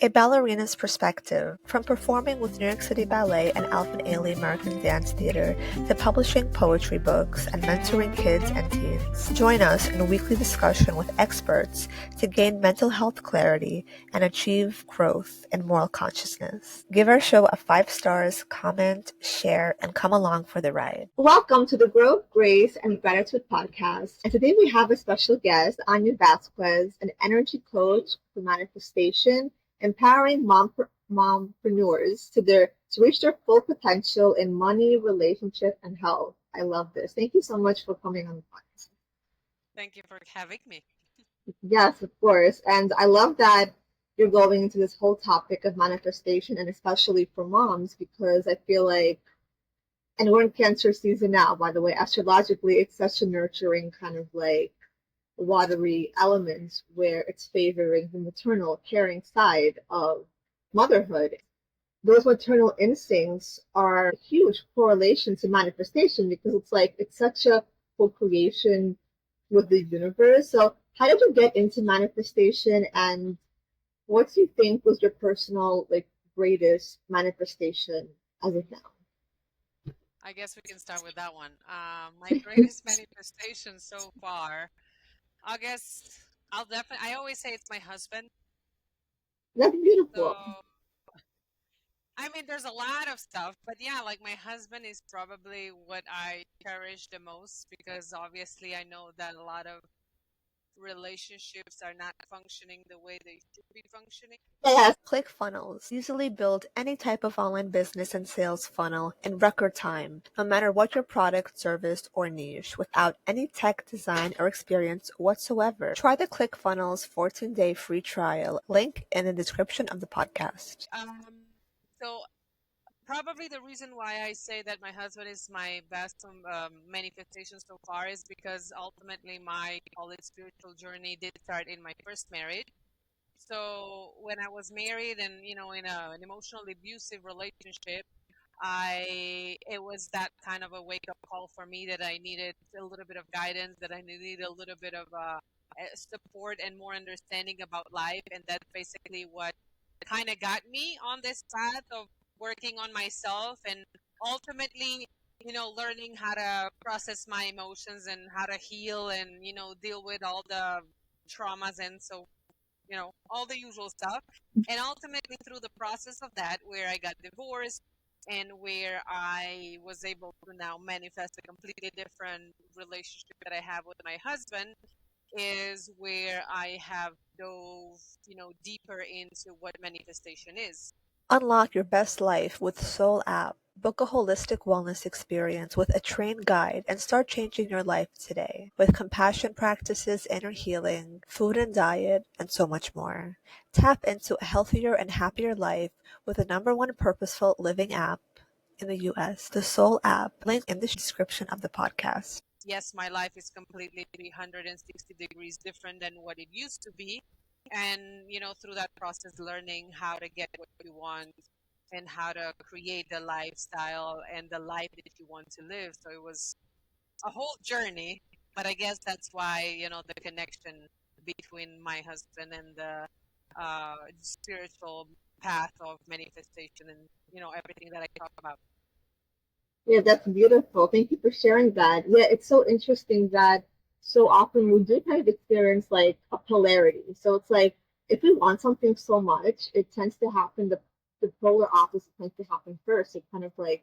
A ballerina's perspective, from performing with New York City Ballet and Alvin Ailey American Dance Theater to publishing poetry books and mentoring kids and teens. Join us in a weekly discussion with experts to gain mental health clarity and achieve growth and moral consciousness. Give our show a 5 stars, comment, share, and come along for the ride. Welcome to the Growth, Grace, and Gratitude podcast. And today we have a special guest, Anya Vasquez, an energy coach for manifestation, empowering mompreneurs to reach their full potential in money, relationship, and health. I love this. Thank you so much for coming on the podcast. Thank you for having me. Yes, of course. And I love that you're going into this whole topic of manifestation, and especially for moms, because I feel like, and we're in Cancer season now, by the way, astrologically, it's such a nurturing kind of like watery element where it's favoring the maternal caring side of motherhood. Those maternal instincts are a huge correlation to manifestation because it's like it's such a co-creation with the universe. So how did you get into manifestation, and what do you think was your personal like greatest manifestation as of now? I guess we can start with that one. My greatest manifestation so far, I guess I always say it's my husband. That's beautiful. So, I mean, there's a lot of stuff, but yeah, like my husband is probably what I cherish the most because obviously I know that a lot of relationships are not functioning the way they should be functioning. Yes. ClickFunnels easily build any type of online business and sales funnel in record time, no matter what your product, service, or niche, without any tech design or experience whatsoever. Try the ClickFunnels 14-day free trial, link in the description of the podcast. So probably the reason why I say that my husband is my best manifestation so far is because ultimately my spiritual journey did start in my first marriage. So when I was married and in an emotionally abusive relationship, it was that kind of a wake up call for me that I needed a little bit of guidance, that I needed a little bit of support and more understanding about life, and that's basically what kind of got me on this path of working on myself and ultimately learning how to process my emotions and how to heal and deal with all the traumas and so all the usual stuff. And ultimately, through the process of that, where I got divorced and where I was able to now manifest a completely different relationship that I have with my husband, is where I have dove, deeper into what manifestation is. Unlock your best life with Soul app. Book a holistic wellness experience with a trained guide and start changing your life today with compassion practices, inner healing, food and diet, and so much more. Tap into a healthier and happier life with the #1 purposeful living app in the US, the Soul app, link in the description of the podcast. Yes, my life is completely 360 degrees different than what it used to be. And, through that process, learning how to get what you want and how to create the lifestyle and the life that you want to live. So it was a whole journey, but I guess that's why, the connection between my husband and the spiritual path of manifestation and, everything that I talk about. Yeah, that's beautiful. Thank you for sharing that. Yeah, it's so interesting that so often we do kind of experience like a polarity. So it's like if we want something so much, it tends to happen, the polar opposite tends to happen first. It kind of like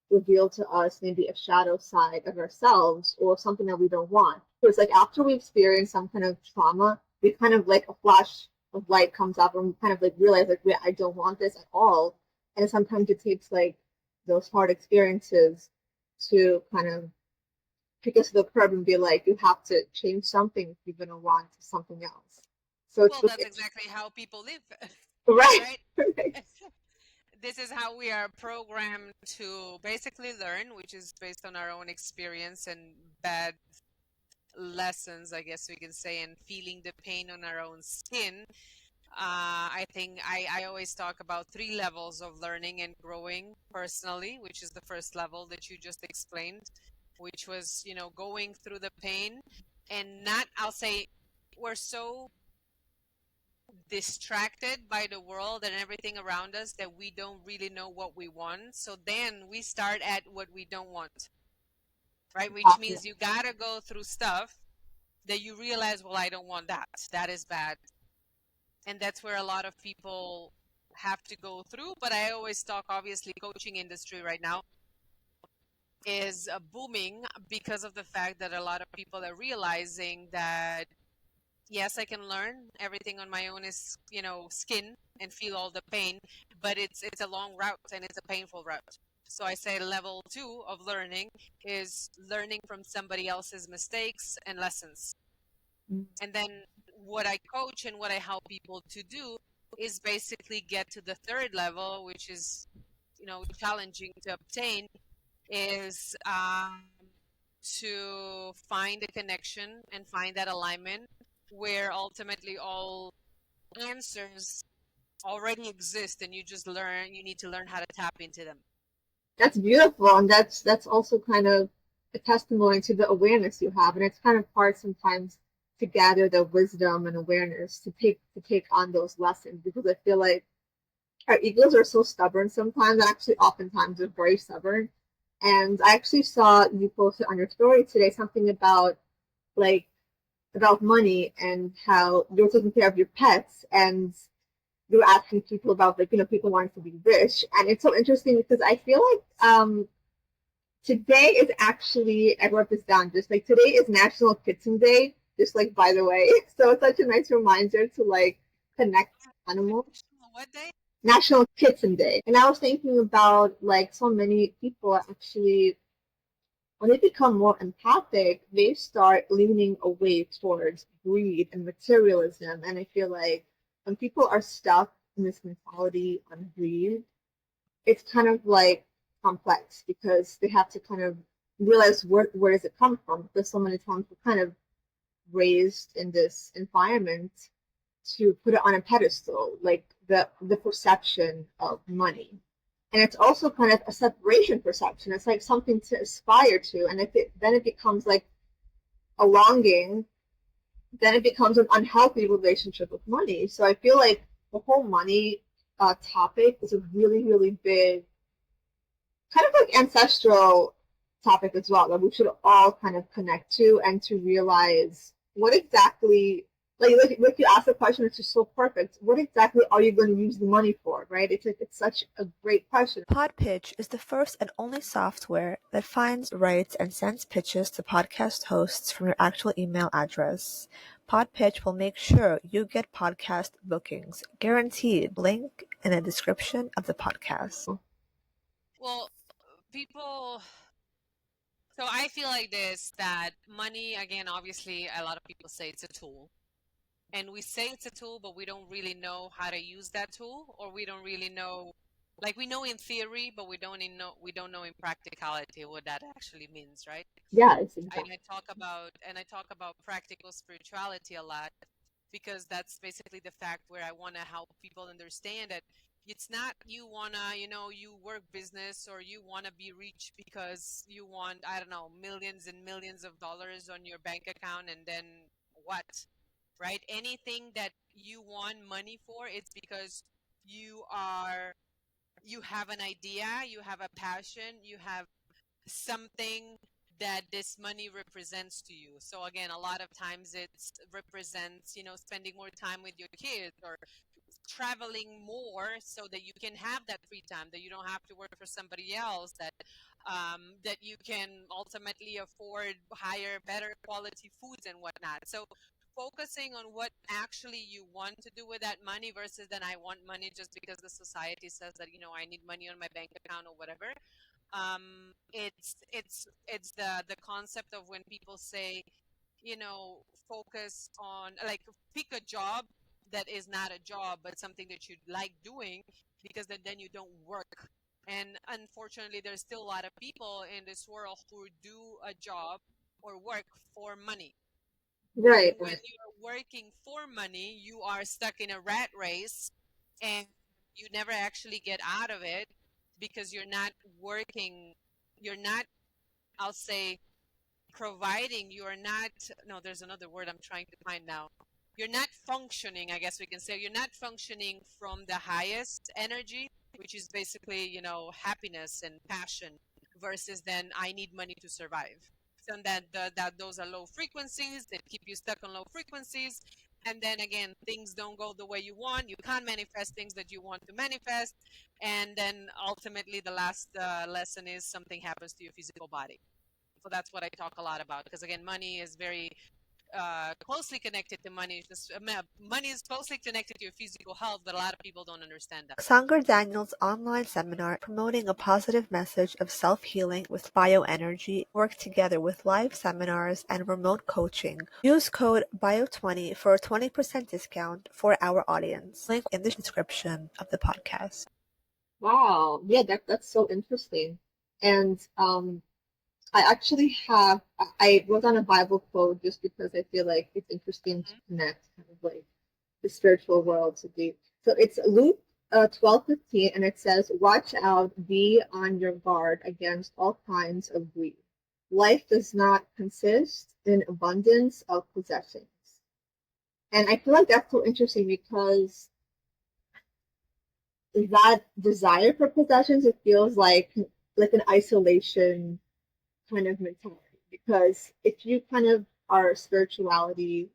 reveal to us maybe a shadow side of ourselves or something that we don't want. So it's like after we experience some kind of trauma, we kind of like a flash of light comes up and we kind of like realize like, wait, I don't want this at all. And sometimes it takes like those hard experiences to kind of pick us to the curb and be like, you have to change something if you're going to want something else. So Well, that's exactly how people live. Right. Right? This is how we are programmed to basically learn, which is based on our own experience and bad lessons, I guess we can say, and feeling the pain on our own skin. I think I always talk about 3 levels of learning and growing personally, which is the first level that you just explained, which was, going through the pain and not, I'll say, we're so distracted by the world and everything around us that we don't really know what we want. So then we start at what we don't want, right? Which Exactly. means you gotta go through stuff that you realize, well, I don't want that. That is bad. And that's where a lot of people have to go through. But I always talk, obviously, coaching industry right now is booming because of the fact that a lot of people are realizing that yes, I can learn everything on my own is, skin and feel all the pain, but it's a long route and it's a painful route. So I say level 2 of learning is learning from somebody else's mistakes and lessons. Mm. And then what I coach and what I help people to do is basically get to the third level, which is, challenging to obtain, is to find a connection and find that alignment where ultimately all answers already exist and you need to learn how to tap into them. That's beautiful, and that's also kind of a testimony to the awareness you have, and it's kind of hard sometimes to gather the wisdom and awareness to take on those lessons, because I feel like our egos are so stubborn sometimes, and actually oftentimes they're very stubborn. And I actually saw you posted on your story today something about, like, about money and how you're taking care of your pets, and you're asking people about, like, people wanting to be rich. And it's so interesting because I feel like today is actually, I wrote this down, just like today is National Kitten Day, just like, by the way. So it's such a nice reminder to, like, connect with animals. What day? National Kitten Day. And I was thinking about, like, so many people actually, when they become more empathic, they start leaning away towards greed and materialism. And I feel like when people are stuck in this mentality on greed, it's kind of like complex, because they have to kind of realize where does it come from. Because so many times we're kind of raised in this environment to put it on a pedestal, like the perception of money. And it's also kind of a separation perception. It's like something to aspire to, and if it then it becomes like a longing, then it becomes an unhealthy relationship with money. So I feel like the whole money topic is a really, really big, kind of like ancestral topic as well, that we should all kind of connect to, and to realize what exactly, like you asked the question, it's just so perfect. What exactly are you going to use the money for, right? It's such a great question. Podpitch is the first and only software that finds, writes, and sends pitches to podcast hosts from your actual email address. Podpitch will make sure you get podcast bookings, guaranteed. Link in the description of the podcast. Well, people. So I feel like this, that money, again, obviously, a lot of people say it's a tool. And we say it's a tool, but we don't really know how to use that tool, or we don't really know, like, we know in theory, but we don't know in practicality what that actually means, right? Yes, And exactly. I talk about practical spirituality a lot, because that's basically the fact where I want to help people understand that it's not you wanna, you work business, or you wanna be rich because you want, I don't know, millions and millions of dollars on your bank account, and then what, right? Anything that you want money for, it's because you are you have an idea, you have a passion, you have something that this money represents to you. So again, a lot of times it represents, spending more time with your kids, or traveling more so that you can have that free time, that you don't have to work for somebody else, that you can ultimately afford higher, better quality foods and whatnot. So focusing on what actually you want to do with that money, versus then I want money just because the society says that, I need money on my bank account or whatever. It's the concept of when people say, focus on, like, pick a job that is not a job but something that you like doing, because then you don't work. And unfortunately, there's still a lot of people in this world who do a job or work for money. Right, And when right. you're working for money, you are stuck in a rat race, and you never actually get out of it, because you're not working, you're not, I'll say, providing, you are not, no, there's another word I'm trying to find now. you're not functioning, I guess we can say, you're not functioning from the highest energy, which is basically, happiness and passion, versus then I need money to survive. So that those are low frequencies that keep you stuck on low frequencies. And then again, things don't go the way you want. You can't manifest things that you want to manifest. And then ultimately, the last lesson is something happens to your physical body. So that's what I talk a lot about, because again, money is very closely connected to money. Money is closely connected to your physical health, but a lot of people don't understand that. Sanger Daniel's online seminar promoting a positive message of self-healing with bioenergy work together with live seminars and remote coaching. Use code BIO20 for a 20% discount for our audience. Link in the description of the podcast. Wow. Yeah, that's so interesting. And I actually I wrote down a Bible quote just because I feel like it's interesting to connect kind of like the spiritual world to the. So it's Luke 12:15, and it says, "Watch out, be on your guard against all kinds of greed. Life does not consist in abundance of possessions." And I feel like that's so interesting because that desire for possessions, it feels like an isolation kind of mentality. Because if you kind of are spirituality,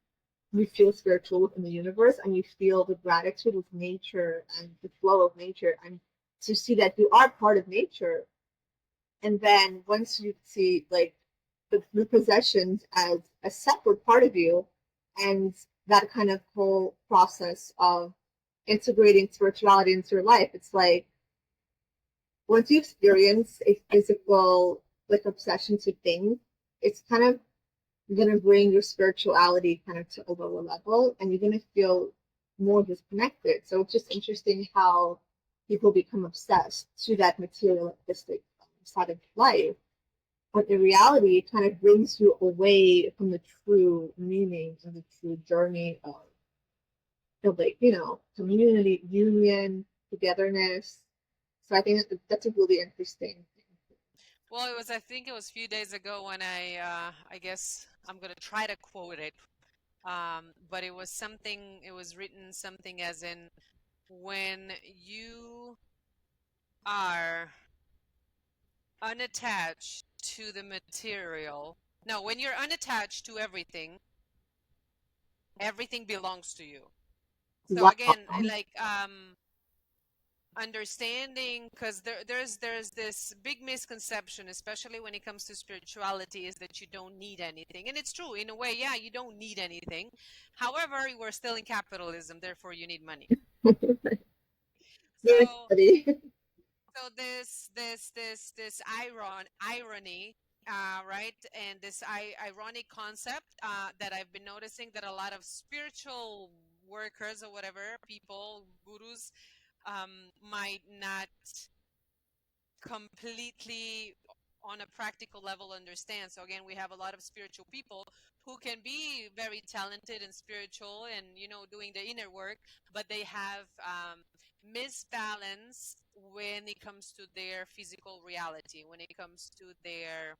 you feel spiritual within the universe and you feel the gratitude with nature and the flow of nature, and to see that you are part of nature. And then once you see like the possessions as a separate part of you, and that kind of whole process of integrating spirituality into your life, it's like once you experience a physical like obsession to things, it's kind of going to bring your spirituality kind of to a lower level, and you're going to feel more disconnected. So it's just interesting how people become obsessed to that materialistic side of life. But in reality, it kind of brings you away from the true meaning and the true journey of like, community, union, togetherness. So I think that's a really interesting thing. Well, I think it was a few days ago when I guess I'm going to try to quote it. But it was written something as in, when you are unattached to the material, no, when you're unattached to everything, everything belongs to you. So Wow. again, like understanding, because there's this big misconception, especially when it comes to spirituality, is that you don't need anything. And it's true in a way. Yeah, you don't need anything. However, we're still in capitalism, therefore you need money. Very So funny. so this irony, right, and this ironic concept that I've been noticing, that a lot of spiritual workers or whatever people, gurus, might not completely on a practical level understand. So again, we have a lot of spiritual people who can be very talented and spiritual and doing the inner work, but they have misbalance when it comes to their physical reality, when it comes to their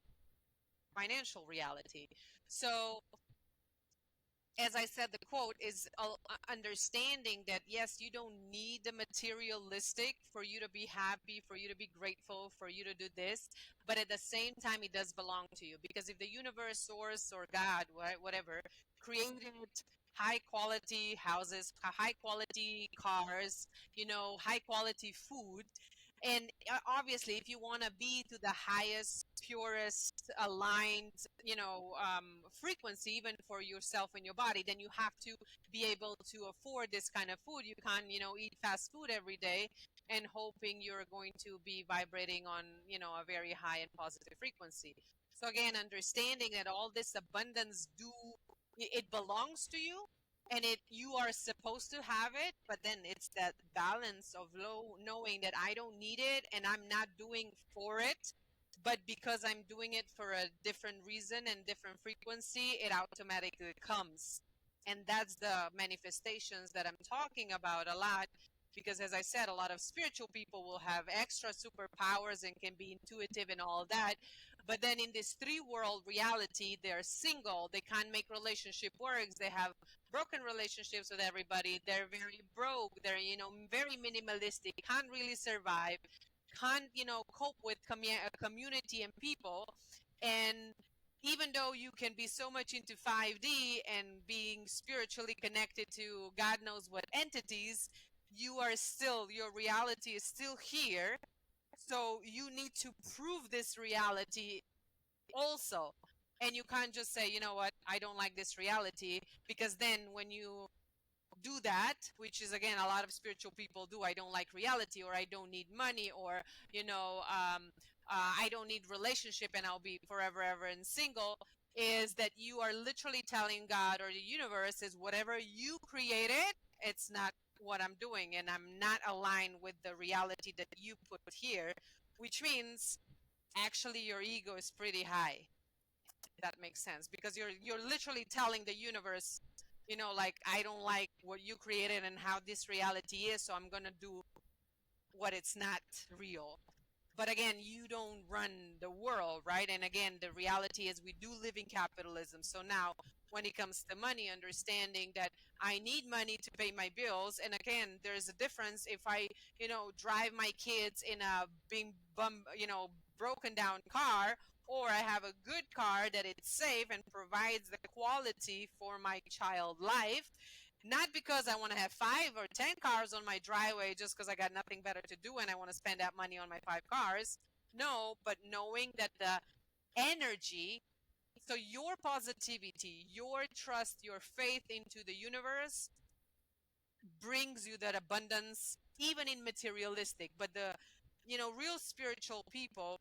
financial reality. So as I said, the quote is understanding that yes, you don't need the materialistic for you to be happy, for you to be grateful, for you to do this, but at the same time, it does belong to you. Because if the universe, source, or God, whatever, created high quality houses, high quality cars, high quality food, and obviously, if you want to be to the highest, purest, aligned, frequency, even for yourself and your body, then you have to be able to afford this kind of food. You can't, eat fast food every day and hoping you're going to be vibrating on, a very high and positive frequency. So again, understanding that all this abundance it belongs to you, and you are supposed to have it, but then it's that balance of knowing that I don't need it and I'm not doing for it, but because I'm doing it for a different reason and different frequency, it automatically comes. And that's the manifestations that I'm talking about a lot, because as I said, a lot of spiritual people will have extra superpowers and can be intuitive and all that, but then in this three world reality, they're single, they can't make relationship works, they have broken relationships with everybody. They're very broke. They're, very minimalistic, can't really survive, can't, cope with community and people. And even though you can be so much into 5D and being spiritually connected to God knows what entities, your reality is still here. So you need to prove this reality also. And you can't just say, you know what, I don't like this reality, because then when you do that, which is again a lot of spiritual people do, I don't like reality, or I don't need money, or I don't need relationship and I'll be forever ever and single, is that you are literally telling God or the universe is whatever you created, it's not what I'm doing, and I'm not aligned with the reality that you put here, which means actually your ego is pretty high. That makes sense, because you're literally telling the universe, like, I don't like what you created and how this reality is, so I'm gonna do what it's not real. But again, you don't run the world, right? And again, the reality is we do live in capitalism. So now when it comes to money, understanding that I need money to pay my bills. And again, there's a difference if I, drive my kids in a being broken down car, or I have a good car that it's safe and provides the quality for my child life. Not because I want to have 5 or 10 cars on my driveway just because I got nothing better to do and I want to spend that money on my 5 cars. No, but knowing that the energy, so your positivity, your trust, your faith into the universe brings you that abundance, even in materialistic. But the, real spiritual people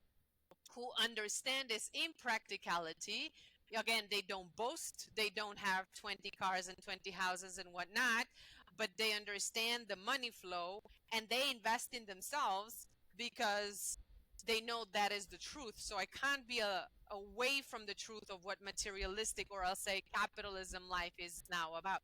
who understand this in practicality. Again, they don't boast, they don't have 20 cars and 20 houses and whatnot, but they understand the money flow and they invest in themselves because they know that is the truth. So I can't be away from the truth of what materialistic, or I'll say capitalism life is now about.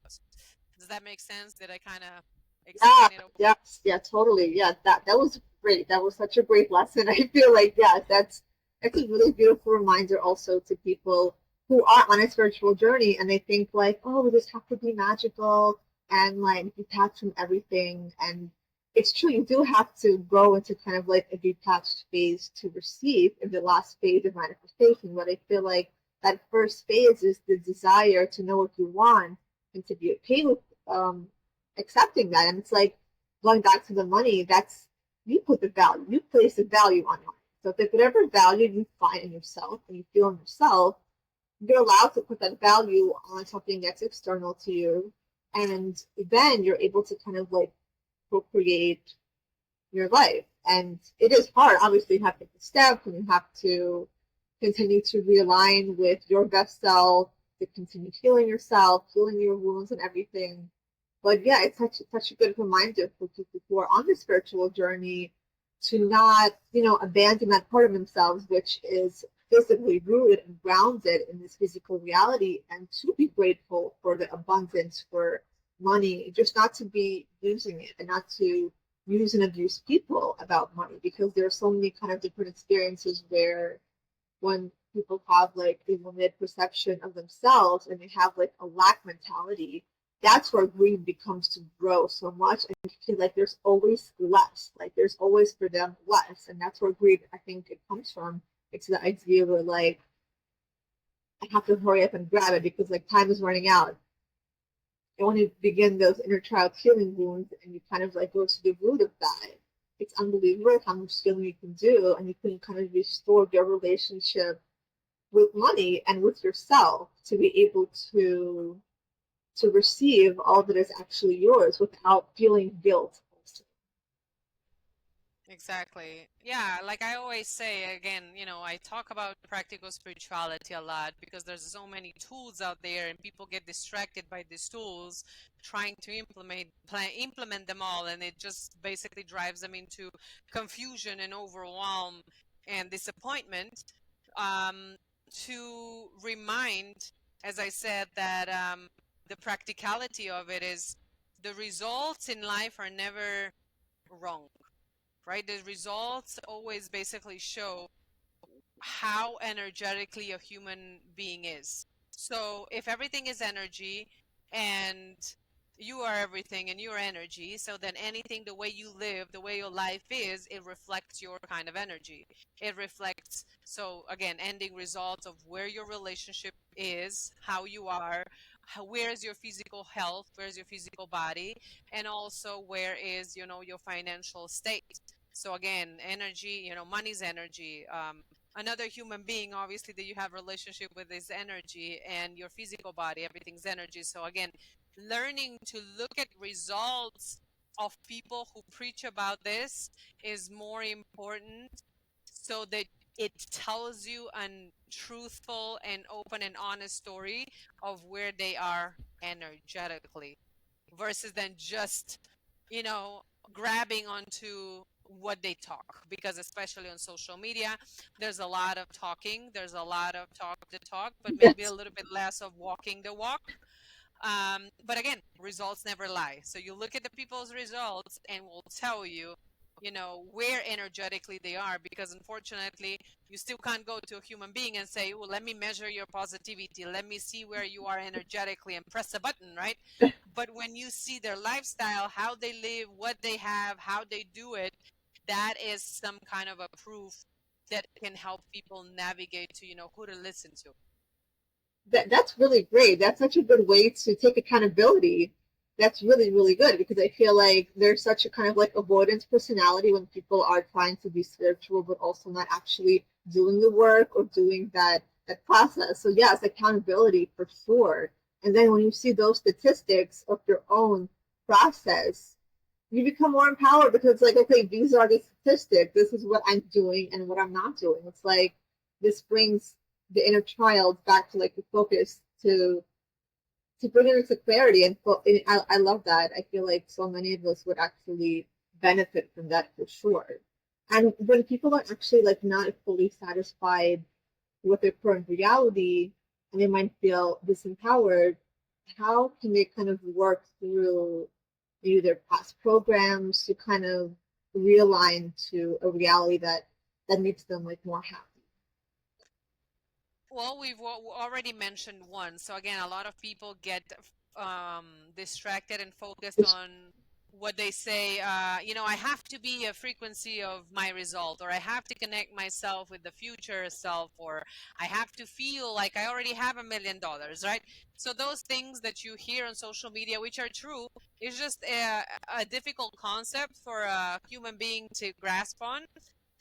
Does that make sense? Did I kind of Yeah, explain it? yes, yeah, totally. Yeah, that was great. That was such a great lesson. I feel like, yeah, that's a really beautiful reminder also to people who are on a spiritual journey and they think like, oh, we just have to be magical and like detach from everything. And it's true, you do have to go into kind of like a detached phase to receive in the last phase of manifestation. But I feel like that first phase is the desire to know what you want and to be okay with um accepting that. And it's like going back to the money, that's you put the value, you place the value on money. So if there's whatever value you find in yourself and you feel in yourself, you're allowed to put that value on something that's external to you. And then you're able to kind of like co-create your life. And it is hard. Obviously, you have to take the steps and you have to continue to realign with your best self, to continue healing yourself, healing your wounds and everything. But yeah, it's such a good reminder for people who are on the spiritual journey to not, abandon that part of themselves, which is physically rooted and grounded in this physical reality, and to be grateful for the abundance, for money, just not to be using it and not to use and abuse people about money, because there are so many kind of different experiences where when people have like a limited perception of themselves and they have like a lack mentality, that's where greed becomes to grow so much and you feel like there's always less, like there's always for them less. And that's where greed, I think, it comes from. It's the idea where like I have to hurry up and grab it because like time is running out. And when you begin those inner child healing wounds and you kind of like go to the root of that, it's unbelievable how much healing you can do, and you can kind of restore your relationship with money and with yourself to be able to receive all that is actually yours without feeling guilt. Exactly. Yeah, like I always say, again, I talk about practical spirituality a lot because there's so many tools out there and people get distracted by these tools trying to implement them all, and it just basically drives them into confusion and overwhelm and disappointment. Um, to remind, as I said, that the practicality of it is the results in life are never wrong, right? The results always basically show how energetically a human being is. So if everything is energy and you are everything and you're energy. So then anything, the way you live, the way your life is, it reflects your kind of energy. It reflects, so again, ending results of where your relationship is, how you are, where's your physical health, where's your physical body, and also where is, your financial state. So again, energy, money's energy. Another human being, obviously, that you have relationship with is energy, and your physical body, everything's energy. So again, learning to look at results of people who preach about this is more important, so that it tells you a truthful and open and honest story of where they are energetically, versus than just, you know, grabbing onto what they talk. Because especially on social media, there's a lot of talking, there's a lot of talk the talk, but maybe a Yes. little bit less of walking the walk. But again, results never lie. So you look at the people's results and will tell you, where energetically they are. Because unfortunately, you still can't go to a human being and say, well, let me measure your positivity. Let me see where you are energetically and press a button, right? But when you see their lifestyle, how they live, what they have, how they do it, that is some kind of a proof that can help people navigate to, who to listen to. That's really great. That's such a good way to take accountability. That's really, really good because I feel like there's such a kind of like avoidance personality when people are trying to be spiritual but also not actually doing the work or doing that process. So yes, accountability for sure. And then when you see those statistics of your own process, you become more empowered because it's like, okay, these are the statistics. This is what I'm doing and what I'm not doing. It's like this brings the inner child back to like the focus to bring it into clarity. And I love that. I feel like so many of us would actually benefit from that for sure. And when people are actually like not fully satisfied with their current reality and they might feel disempowered, how can they kind of work through maybe their past programs to kind of realign to a reality that makes them like more happy? Well, we've already mentioned one. So again, a lot of people get distracted and focused It's on what they say. I have to be a frequency of my result, or I have to connect myself with the future self, or I have to feel like I already have $1 million, right? So those things that you hear on social media, which are true, is just a difficult concept for a human being to grasp on.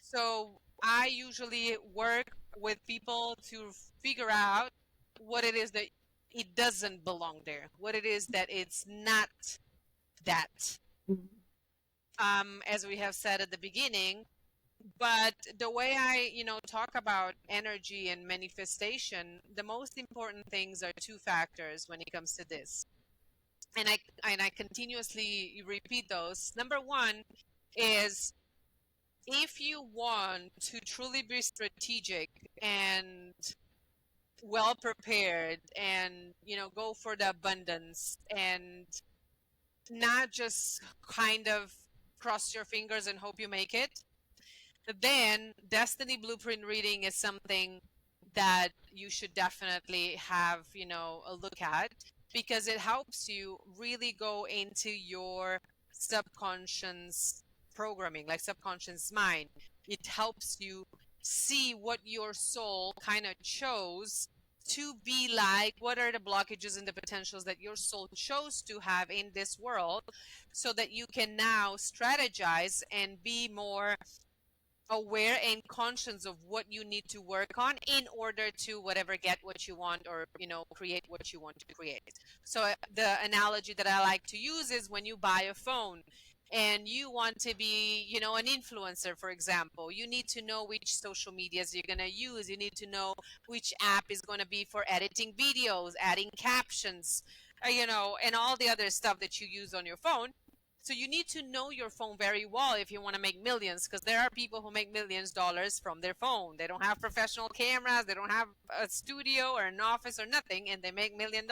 So I usually work with people to figure out what it is that it doesn't belong there, what it is that it's not that, as we have said at the beginning. But the way I, talk about energy and manifestation, the most important things are two factors when it comes to this. And I continuously repeat those. Number one is, if you want to truly be strategic and well prepared, and go for the abundance and not just kind of cross your fingers and hope you make it, then destiny blueprint reading is something that you should definitely have, a look at, because it helps you really go into your subconscious programming, like subconscious mind. It helps you see what your soul kind of chose to be like, what are the blockages and the potentials that your soul chose to have in this world, so that you can now strategize and be more aware and conscious of what you need to work on in order to whatever get what you want, or create what you want to create. So the analogy that I like to use is, when you buy a phone and you want to be, an influencer, for example, you need to know which social medias you're going to use. You need to know which app is going to be for editing videos, adding captions, and all the other stuff that you use on your phone. So you need to know your phone very well if you want to make millions, because there are people who make $millions from their phone. They don't have professional cameras, they don't have a studio or an office or nothing, and they make $1 million.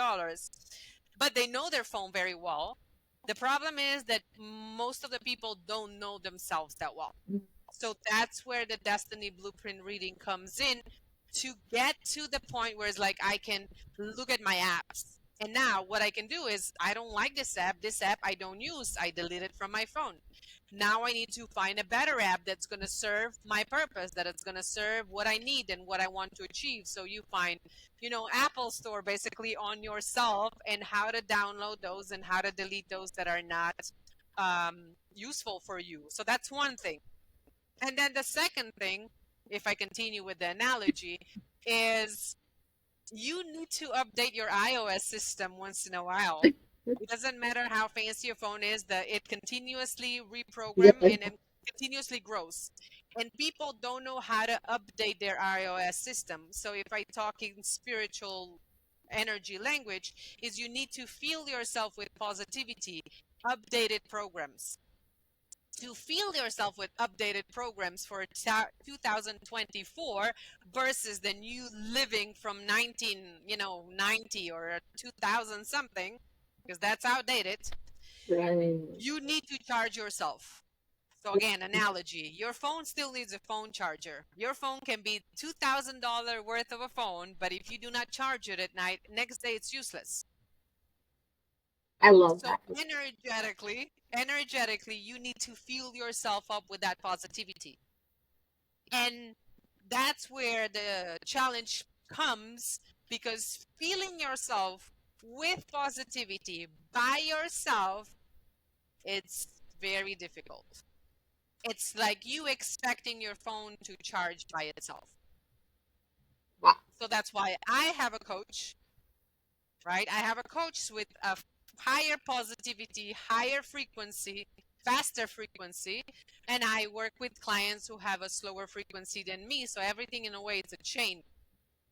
But they know their phone very well. The problem is that most of the people don't know themselves that well. So that's where the destiny blueprint reading comes in, to get to the point where it's like, I can look at my apps And now what I can do is, I don't like this app. This app I don't use. I delete it from my phone. Now I need to find a better app that's going to serve my purpose, that it's going to serve what I need and what I want to achieve. So you find, Apple Store basically on yourself, and how to download those and how to delete those that are not useful for you. So that's one thing. And then the second thing, if I continue with the analogy, is you need to update your iOS system once in a while. It doesn't matter how fancy your phone is, that it continuously Yeah, reprogram and continuously grows. And people don't know how to update their iOS system. So if I talk in spiritual energy language, is you need to fill yourself with positivity, updated programs. To fill yourself with updated programs for 2024 versus the new living from 1990 or 2000 something, because that's outdated. right. You need to charge yourself. So again, analogy, your phone still needs a phone charger. Your phone can be $2,000 worth of a phone, but if you do not charge it at night, next day it's useless. I love So that. energetically, you need to fill yourself up with that positivity. And that's where the challenge comes, because filling yourself with positivity by yourself, it's very difficult. It's like you expecting your phone to charge by itself. Wow. So that's why I have a coach, right? I have a coach with a higher positivity, higher frequency, faster frequency, and I work with clients who have a slower frequency than me. So everything in a way is a chain.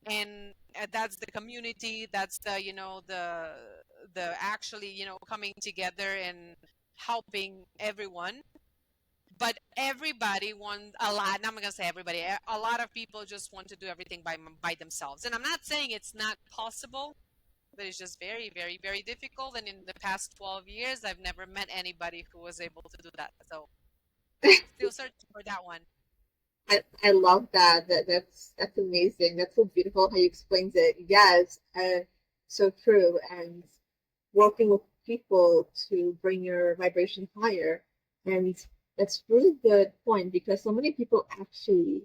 And that's the community, that's the actually, coming together and helping everyone. But everybody wants a lot. And I'm not gonna say everybody. A lot of people just want to do everything by themselves. And I'm not saying it's not possible, but it's just very, very, very difficult. And in the past 12 years, I've never met anybody who was able to do that. So still searching for that one. I love that. That's amazing. That's so beautiful how you explained it. Yes, so true. And working with people to bring your vibration higher. And that's really good point because so many people actually,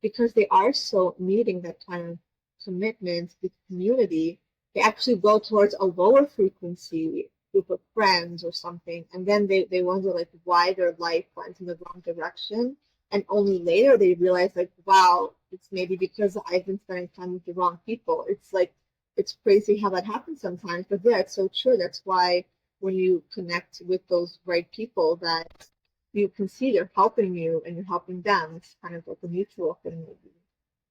because they are so needing that kind of commitment with community, they actually go towards a lower frequency group of friends or something, and then they wonder like why their life went in the wrong direction, and only later they realize like, wow, it's maybe because I've been spending time with the wrong people. It's like it's crazy how that happens sometimes, but yeah, it's so true. That's why when you connect with those right people that you can see they're helping you and you're helping them. It's kind of like a mutual thing.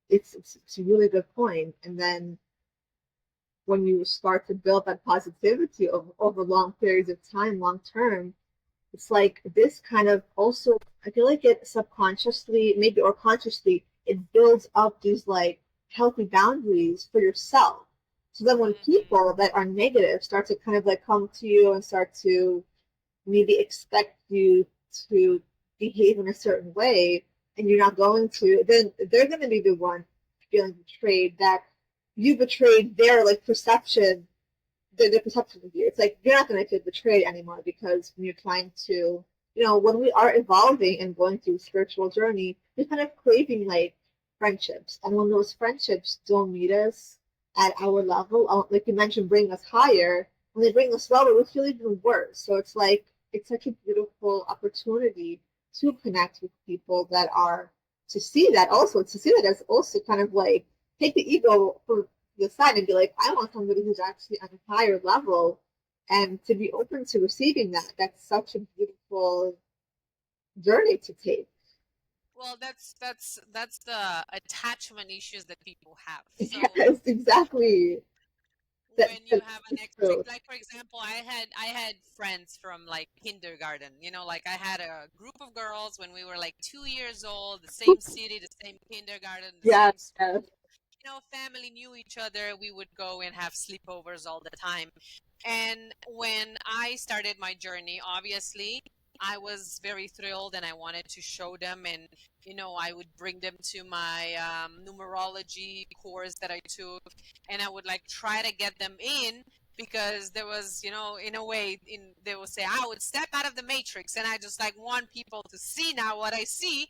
It's a really good point. And then when you start to build that positivity over long periods of time, long term, it's like this kind of also, I feel like it subconsciously, maybe or consciously, it builds up these like healthy boundaries for yourself. So then when people that are negative start to kind of like come to you and start to maybe expect you to behave in a certain way and you're not going to, then they're going to be the one feeling betrayed, that you betrayed their like perception, their perception of you. It's like you're not going to feel betrayed anymore because when you're trying to, when we are evolving and going through a spiritual journey, we're kind of craving like friendships. And when those friendships don't meet us at our level, like you mentioned, bring us higher, when they bring us lower, we feel even worse. So it's like it's such a beautiful opportunity to connect with people that are to see that also to see that as also kind of like take the ego for the side and be like, I want somebody who's actually on a higher level, and to be open to receiving that. That's such a beautiful journey to take. Well, that's the attachment issues that people have. So Yes, exactly. when you have an That's true. like for example, I had friends from like kindergarten, like I had a group of girls when we were like 2 years old, the same city, the same kindergarten, the Yes, same yes. school. Family knew each other. We would go and have sleepovers all the time. And when I started my journey, obviously I was very thrilled and I wanted to show them. And, I would bring them to my numerology course that I took, and I would like try to get them in because there was, in a way, they would say I would step out of the matrix, and I just like want people to see now what I see.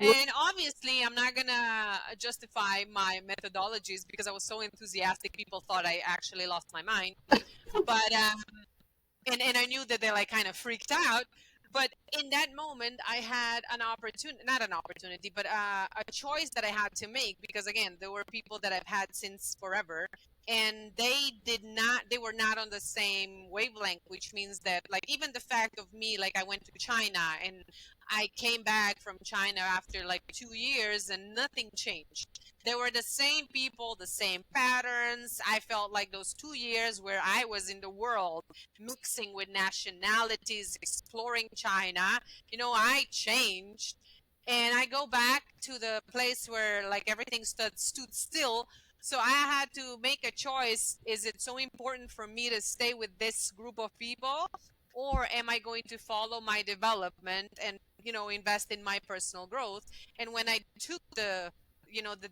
And obviously, I'm not gonna justify my methodologies because I was so enthusiastic. People thought I actually lost my mind, but and I knew that they like kind of freaked out. But in that moment, I had an opportunity, not an opportunity, but a choice that I had to make, because again, there were people that I've had since forever, and they were not on the same wavelength, which means that like even the fact of me, like I went to China and I came back from China after like 2 years and nothing changed. They were the same people, the same patterns. I felt like those 2 years where I was in the world, mixing with nationalities, exploring China, I changed. And I go back to the place where like everything stood still. So I had to make a choice. Is it so important for me to stay with this group of people? Or am I going to follow my development and, invest in my personal growth? And when I took the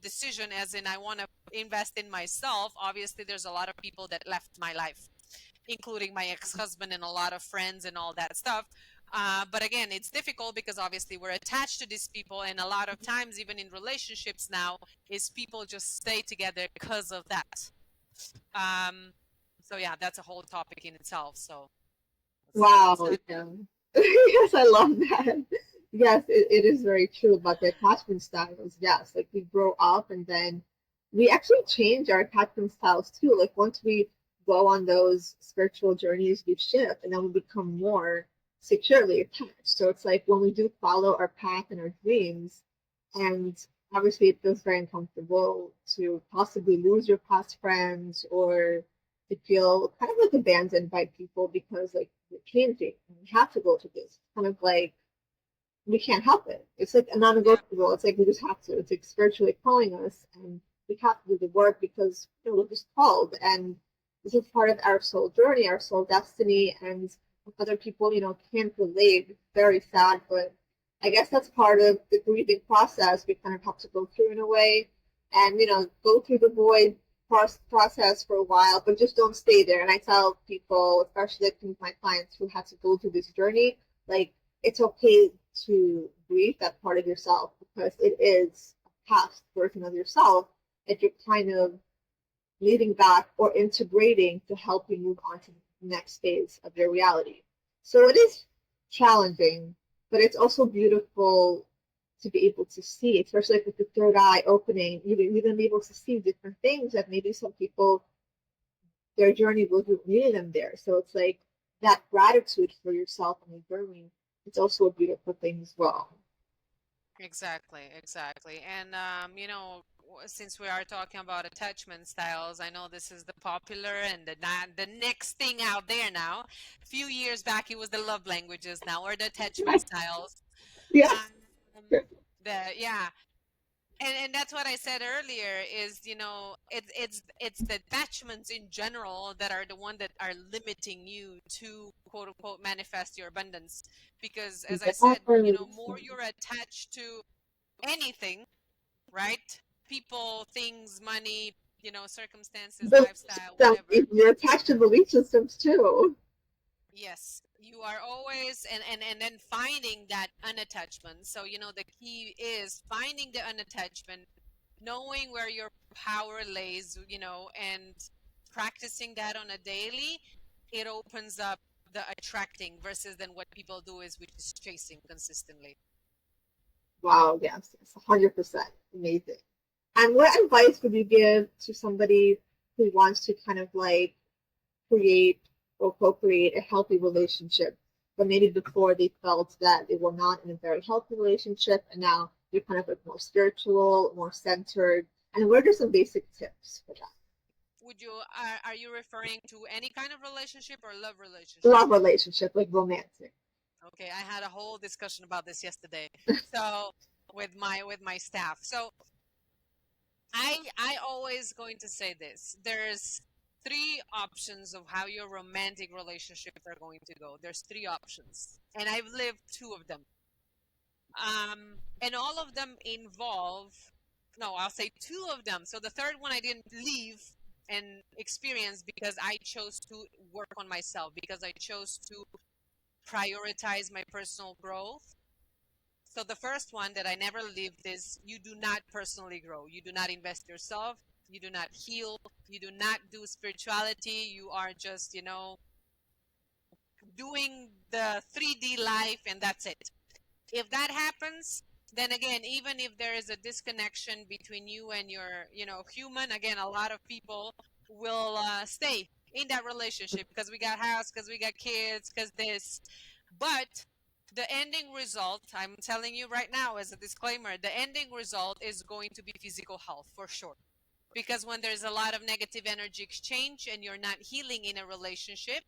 decision, as in I want to invest in myself, obviously there's a lot of people that left my life, including my ex-husband and a lot of friends and all that stuff. But again, it's difficult because obviously we're attached to these people, and a lot of times, even in relationships now, is people just stay together because of that. Um, so yeah, that's a whole topic in itself. So let's see what's Wow. that. Yeah. Yes, I love that. Yes, it is very true about the attachment styles. Yes, like we grow up and then we actually change our attachment styles too. Like once we go on those spiritual journeys, we shift and then we become more securely attached. So it's like when we do follow our path and our dreams, and obviously it feels very uncomfortable to possibly lose your past friends or to feel kind of like abandoned by people because like we're changing and we have to go to this kind of like we can't help it. It's like a Yeah, non-negotiable. It's like we just have to. It's like spiritually calling us, and we have to do the work because we're just called, and this is part of our soul journey, our soul destiny, and other people, can't relate. It's very sad, but I guess that's part of the grieving process. We kind of have to go through in a way, and go through the void process for a while, but just don't stay there. And I tell people, especially like my clients who had to go through this journey, like it's okay to grieve that part of yourself because it is a past version of yourself that you're kind of leaving back or integrating to help you move on to the next phase of your reality. So it is challenging, but it's also beautiful to be able to see, especially like with the third eye opening, you're going to be able to see different things that maybe some people, their journey wasn't leading them there. So it's like that gratitude for yourself and your journey, it's also a beautiful thing as well. exactly, exactly. And since we are talking about attachment styles, I know this is the popular and the next thing out there now. A few years back, it was the love languages. Now are the attachment styles. Yeah. Um, yeah, and that's what I said earlier is, it's the attachments in general that are the one that are limiting you to quote unquote manifest your abundance. Because as I said, more you're attached to anything, right? People, things, money, circumstances, The lifestyle, system, whatever. you're attached to belief systems too. Yes, you are always and then finding that unattachment. So, the key is finding the unattachment, knowing where your power lays, and practicing that on a daily, it opens up the attracting versus then what people do is which is chasing consistently. Wow, yes, yes, 100%. Amazing. And what advice would you give to somebody who wants to kind of like create or co-create a healthy relationship, but maybe before they felt that they were not in a very healthy relationship, and now they're kind of like more spiritual, more centered. And what are some basic tips for that? Are you referring to any kind of relationship or love relationship? Love relationship, like romantic. Okay, I had a whole discussion about this yesterday. So with my staff. So I always going to say this. There's three options of how your romantic relationships are going to go. There's three options, and I've lived two of them. And all of them involve, no, I'll say two of them. So the third one I didn't leave and experience because I chose to work on myself, because I chose to prioritize my personal growth. So the first one that I never lived is you do not personally grow. You do not invest yourself. You do not heal. You do not do spirituality. You are just, doing the 3D life, and that's it. If that happens, then again, even if there is a disconnection between you and your, human, again, a lot of people will stay in that relationship because we got house, because we got kids, because this. But the ending result, I'm telling you right now as a disclaimer, the ending result is going to be physical health for sure. Because when there's a lot of negative energy exchange and you're not healing in a relationship,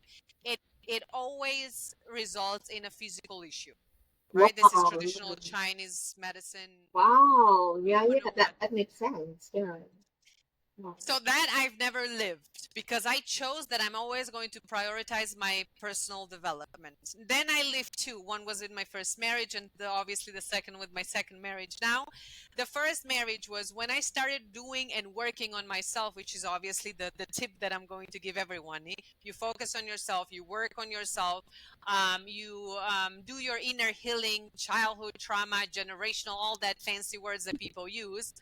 it always results in a physical issue. Right? This is Wow. traditional Chinese medicine Wow. Yeah, yeah, 101. that makes sense. Yeah. Wow. So that I've never lived because I chose that I'm always going to prioritize my personal development. Then I lived two. One was in my first marriage, and obviously the second with my second marriage now. The first marriage was when I started doing and working on myself, which is obviously the tip that I'm going to give everyone. You focus on yourself, you work on yourself, you do your inner healing, childhood trauma, generational, all that fancy words that people use.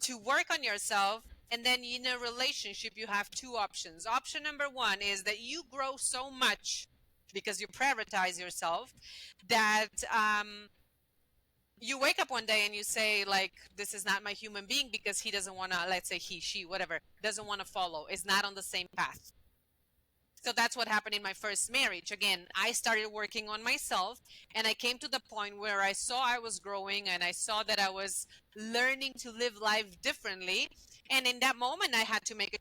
To work on yourself, and then in a relationship you have two options. Option number one is that you grow so much because you prioritize yourself that you wake up one day and you say, like, this is not my human being because he doesn't want to, let's say he, she, whatever, doesn't want to follow, is not on the same path. So that's what happened in my first marriage. Again, I started working on myself, and I came to the point where I saw I was growing and I saw that I was learning to live life differently. And in that moment, I had to make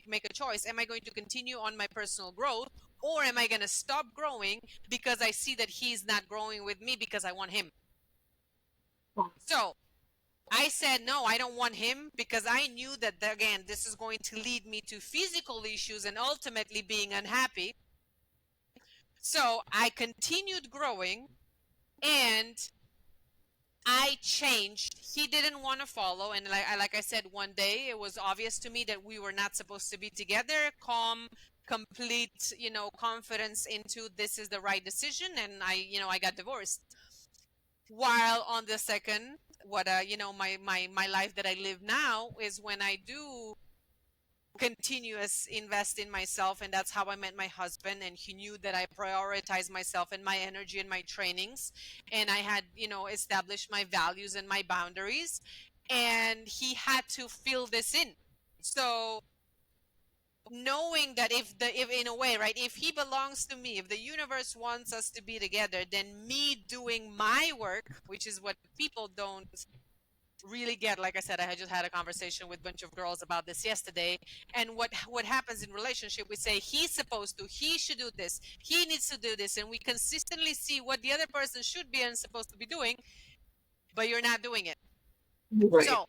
make a choice. Am I going to continue on my personal growth, or am I going to stop growing because I see that he's not growing with me because I want him? So I said, no, I don't want him because I knew that, again, this is going to lead me to physical issues and ultimately being unhappy. So I continued growing and I changed. He didn't want to follow. And like I said, one day it was obvious to me that we were not supposed to be together. Calm, complete, confidence into this is the right decision. And I got divorced. While on the second, my life that I live now is when I do continuous invest in myself, and that's how I met my husband, and he knew that I prioritize myself and my energy and my trainings, and I had established my values and my boundaries, and he had to fill this in. So knowing that if in a way, right, if he belongs to me, if the universe wants us to be together, then me doing my work, which is what people don't really get. Like I said, I had just had a conversation with a bunch of girls about this yesterday, and what happens in relationship, we say he's supposed to, he should do this, he needs to do this, and we consistently see what the other person should be and supposed to be doing, but you're not doing it. Right. So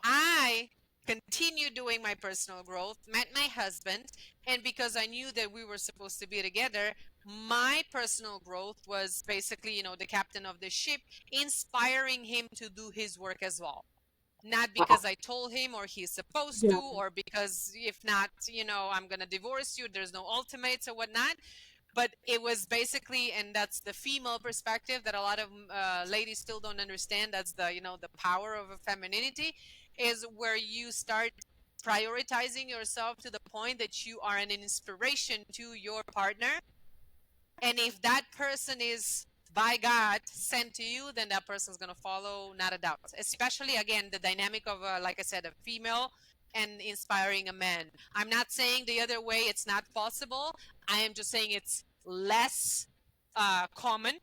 I continued doing my personal growth, met my husband, and because I knew that we were supposed to be together, my personal growth was basically, the captain of the ship, inspiring him to do his work as well. Not because I told him or he's supposed to, or because if not, I'm going to divorce you, there's no ultimates or whatnot. But it was basically, and that's the female perspective that a lot of ladies still don't understand. That's the, the power of femininity, is where you start prioritizing yourself to the point that you are an inspiration to your partner. And if that person is by God sent to you, then that person is going to follow, not a doubt. Especially, again, the dynamic of, like I said, a female and inspiring a man. I'm not saying the other way, it's not possible. I am just saying it's less common.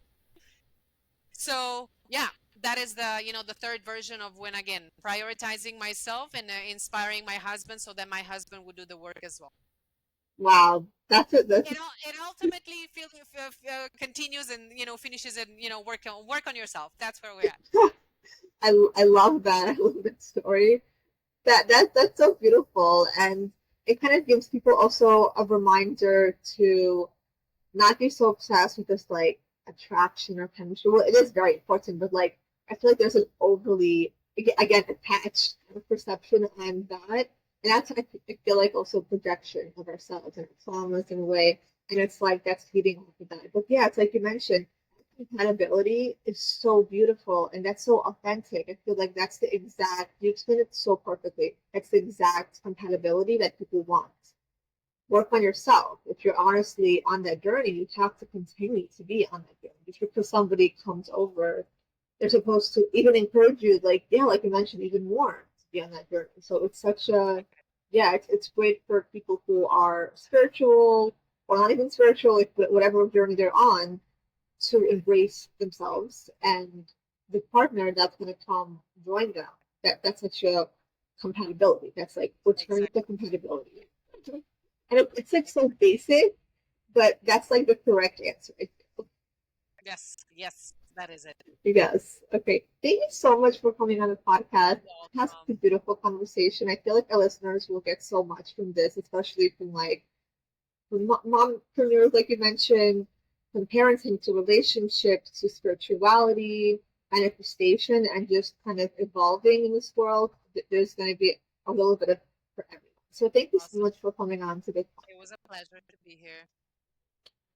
So, yeah, that is the, the third version of when, again, prioritizing myself and inspiring my husband so that my husband would do the work as well. Wow, that's it. It ultimately continues and finishes and work on yourself. That's where we're at. I love that. I love that story. That's so beautiful, and it kind of gives people also a reminder to not be so obsessed with this like attraction or chemistry. Well, it is very important, but like I feel like there's an overly again attached kind of perception on that, and that's I feel like also projection of ourselves and our traumas in a way, and it's like that's feeding off of that. But yeah, it's like you mentioned, compatibility is so beautiful and that's so authentic. I feel like that's the exact you explained it so perfectly. That's the exact compatibility that people want. Work on yourself. If you're honestly on that journey, you have to continue to be on that journey. Just because somebody comes over, they're supposed to even encourage you, like, yeah, like you mentioned, even more to be on that journey. So it's such a, yeah, it's great for people who are spiritual or not even spiritual, like whatever journey they're on, to embrace themselves and the partner that's going to come join them. That's such a compatibility. That's like returning Exactly. to compatibility. And it's like so basic, but that's like the correct answer. Yes, yes, that is it. Yes. Okay. Thank you so much for coming on the podcast. It has Welcome. a beautiful conversation. I feel like our listeners will get so much from this, especially from like from mompreneurs, like you mentioned, from parenting to relationships to spirituality, manifestation, and just kind of evolving in this world. There's going to be a little bit of for everyone. So thank you so Awesome. much for coming on today. It was a pleasure to be here.